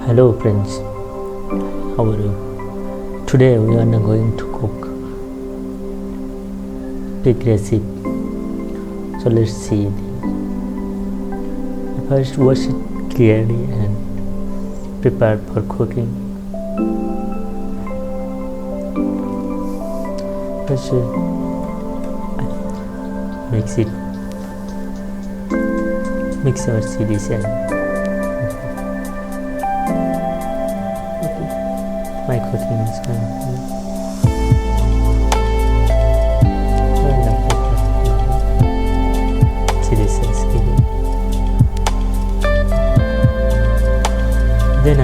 Hello friends, how are you? Today we are going to cook pig recipe. So let's see. First wash it clearly and prepare for cooking. First mix our CDs and my cooking is going then I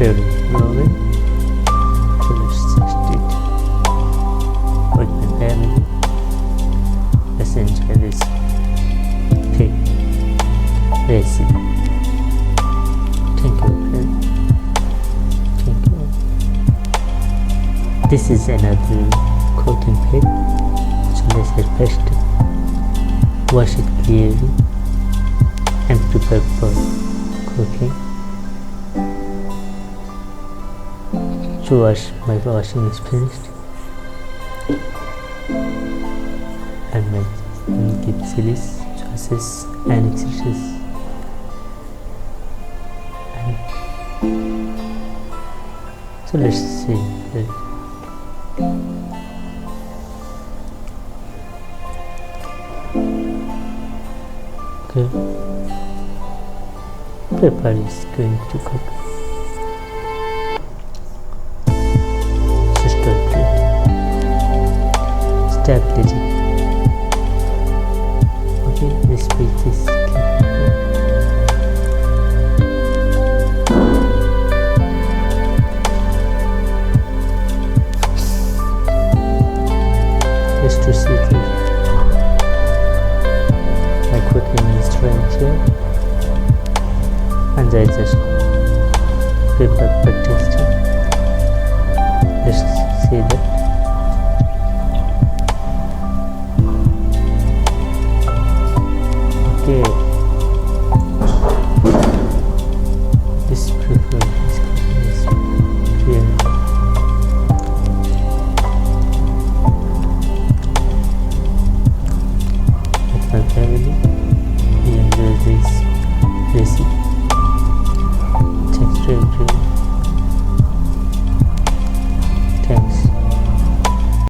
very lovely. So let's taste it with my family. Let's enjoy this pig recipe. Thank you, friend. Thank you. This is another cooking pig. So let's first wash it clearly and prepare for cooking. So my washing is finished and my keep chilies, sauces and accessories. So let's see. Okay, pepper is going to cook. Stability. Okay, this page is just to see it. My cooking is right here, and I just prepare for testing. Let's see that. Okay, this prefer is clear. With my family, we enjoy this recipe. Thanks to everyone.